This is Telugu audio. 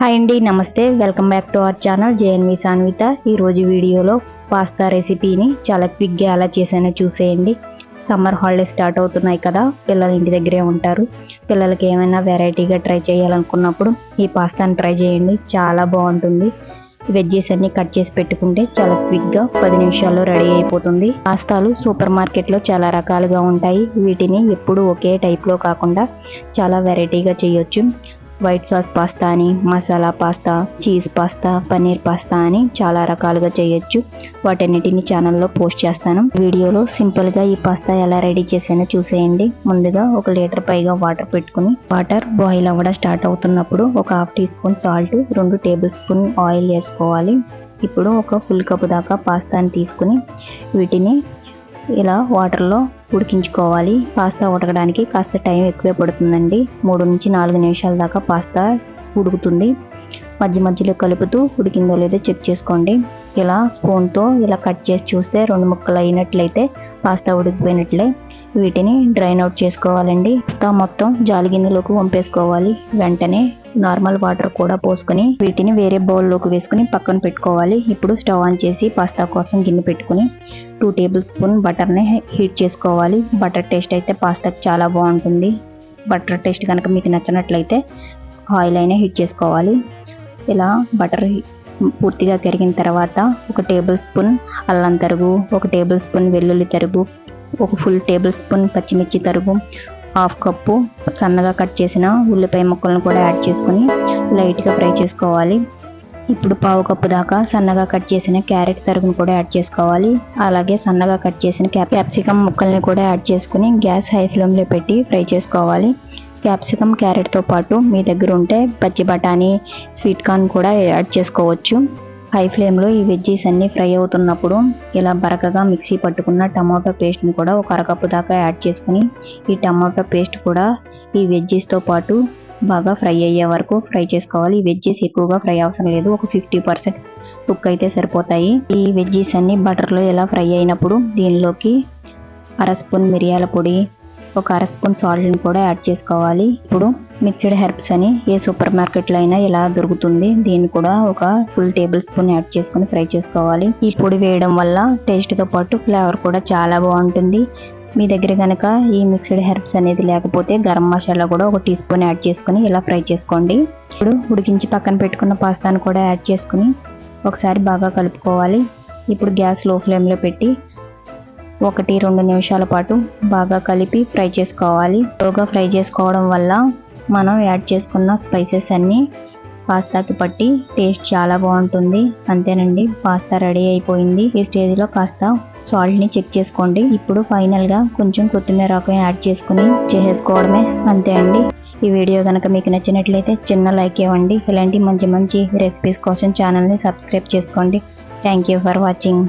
హాయ్ అండి, నమస్తే. Welcome back to our channel JNV Sanvitha. ఈరోజు వీడియోలో పాస్తా రెసిపీని చాలా క్విక్గా ఎలా చేసానో చూసేయండి. సమ్మర్ హాలిడేస్ స్టార్ట్ అవుతున్నాయి కదా, పిల్లలు ఇంటి దగ్గరే ఉంటారు. పిల్లలకి ఏమైనా వెరైటీగా ట్రై చేయాలనుకున్నప్పుడు ఈ పాస్తాని ట్రై చేయండి, చాలా బాగుంటుంది. వెజ్జెస్ అన్ని కట్ చేసి పెట్టుకుంటే చాలా క్విక్గా 10 నిమిషాల్లో రెడీ అయిపోతుంది. పాస్తాలు సూపర్ మార్కెట్లో చాలా రకాలుగా ఉంటాయి. వీటిని ఎప్పుడు ఒకే టైప్లో కాకుండా చాలా వెరైటీగా చేయొచ్చు. వైట్ సాస్ పాస్తా అని, masala pasta, cheese pasta, paneer pasta అని చాలా రకాలుగా చేయొచ్చు. వాటన్నిటిని ఛానల్లో పోస్ట్ చేస్తాను. వీడియోలో సింపుల్గా ఈ పాస్తా ఎలా రెడీ చేసానో చూసేయండి. ముందుగా 1 లీటర్ పైగా వాటర్ పెట్టుకుని, వాటర్ బాయిల్ అవ్వడం స్టార్ట్ అవుతున్నప్పుడు ఒక 1/2 tea spoon salt, 2 table spoon oil వేసుకోవాలి. ఇప్పుడు ఒక ఫుల్ కప్ దాకా పాస్తాని తీసుకుని వీటిని ఇలా వాటర్లో ఉడికించుకోవాలి. పాస్తా ఉడకడానికి కాస్త టైం ఎక్కువే పడుతుందండి. 3 నుంచి 4 నిమిషాల దాకా పాస్తా ఉడుకుతుంది. మధ్య మధ్యలో కలుపుతూ ఉడికిందో లేదో చెక్ చేసుకోండి. ఇలా స్పూన్తో ఇలా కట్ చేసి చూస్తే 2 ముక్కలు అయినట్లయితే పాస్తా ఉడికిపోయినట్లే. వీటిని డ్రైన్ అవుట్ చేసుకోవాలండి. పాస్తా మొత్తం జాలి గిన్నెలోకి వంపేసుకోవాలి. వెంటనే నార్మల్ వాటర్ కూడా పోసుకొని వీటిని వేరే బౌల్లోకి వేసుకుని పక్కన పెట్టుకోవాలి. ఇప్పుడు స్టవ్ ఆన్ చేసి పాస్తా కోసం గిన్నె పెట్టుకుని 2 టేబుల్ స్పూన్ బటర్ని హీట్ చేసుకోవాలి. బటర్ టేస్ట్ అయితే పాస్తాకి చాలా బాగుంటుంది. బటర్ టేస్ట్ కనుక మీకు నచ్చినట్లయితే ఆయిల్ అయినా హీట్ చేసుకోవాలి. ఇలా బటర్ పూర్తిగా కరిగిన తర్వాత 1 టేబుల్ స్పూన్ అల్లం తరుగు, 1 టేబుల్ స్పూన్ వెల్లుల్లి తరుగు, 1 ఫుల్ టేబుల్ స్పూన్ పచ్చిమిర్చి తరుగు, 1/2 కప్పు సన్నగా కట్ చేసిన ఉల్లిపాయ ముక్కలను కూడా యాడ్ చేసుకుని లైట్గా ఫ్రై చేసుకోవాలి. ఇప్పుడు 1/2 కప్పు దాకా సన్నగా కట్ చేసిన క్యారెట్ తరుగును కూడా యాడ్ చేసుకోవాలి. అలాగే సన్నగా కట్ చేసిన క్యాప్సికమ్ ముక్కల్ని కూడా యాడ్ చేసుకుని గ్యాస్ హై ఫ్లేమ్లో పెట్టి ఫ్రై చేసుకోవాలి. క్యాప్సికమ్ క్యారెట్తో పాటు మీ దగ్గర ఉంటే పచ్చి బఠానీ, స్వీట్ కార్న్ కూడా యాడ్ చేసుకోవచ్చు. హై ఫ్లేమ్లో ఈ వెజ్జీస్ అన్నీ ఫ్రై అవుతున్నప్పుడు ఇలా బరకగా మిక్సీ పట్టుకున్న టమాటో పేస్ట్ని కూడా 1 అరకప్పు దాకా యాడ్ చేసుకుని ఈ టమాటో పేస్ట్ కూడా ఈ వెజ్జీస్తో పాటు బాగా ఫ్రై అయ్యే వరకు ఫ్రై చేసుకోవాలి. ఈ వెజ్జీస్ ఎక్కువగా ఫ్రై అవసరం లేదు, ఒక 50% కుక్ అయితే సరిపోతాయి. ఈ వెజ్జీస్ అన్నీ బటర్లో ఇలా ఫ్రై అయినప్పుడు దీనిలోకి 1/2 స్పూన్ మిరియాల పొడి, 1 1/2 స్పూన్ సాల్ట్ని కూడా యాడ్ చేసుకోవాలి. ఇప్పుడు మిక్స్డ్ హెర్బ్స్ అని ఏ సూపర్ మార్కెట్లో అయినా ఇలా దొరుకుతుంది. దీన్ని కూడా ఒక ఫుల్ టేబుల్ స్పూన్ యాడ్ చేసుకుని ఫ్రై చేసుకోవాలి. ఈ పొడి వేయడం వల్ల టేస్ట్తో పాటు ఫ్లేవర్ కూడా చాలా బాగుంటుంది. మీ దగ్గర కనుక ఈ మిక్స్డ్ హెర్బ్స్ అనేది లేకపోతే గరం మసాలా కూడా 1 టీ స్పూన్ యాడ్ చేసుకుని ఇలా ఫ్రై చేసుకోండి. ఇప్పుడు ఉడికించి పక్కన పెట్టుకున్న పాస్తాను కూడా యాడ్ చేసుకుని ఒకసారి బాగా కలుపుకోవాలి. ఇప్పుడు గ్యాస్ లో ఫ్లేమ్లో పెట్టి 1-2 నిమిషాల పాటు బాగా కలిపి ఫ్రై చేసుకోవాలి. బాగా ఫ్రై చేసుకోవడం వల్ల మనం యాడ్ చేసుకున్న స్పైసెస్ అన్నీ పాస్తాకి పట్టి టేస్ట్ చాలా బాగుంటుంది. అంతేనండి, పాస్తా రెడీ అయిపోయింది. ఈ స్టేజ్లో కాస్త సాల్ట్ని చెక్ చేసుకోండి. ఇప్పుడు ఫైనల్గా కొంచెం కొత్తిమీర ఆకుని యాడ్ చేసుకుని చేసేసుకోవడమే, అంతే అండి. ఈ వీడియో కనుక మీకు నచ్చినట్లయితే చిన్న లైక్ ఇవ్వండి. ఇలాంటి మంచి మంచి రెసిపీస్ కోసం ఛానల్ని సబ్స్క్రైబ్ చేసుకోండి. Thank you for watching.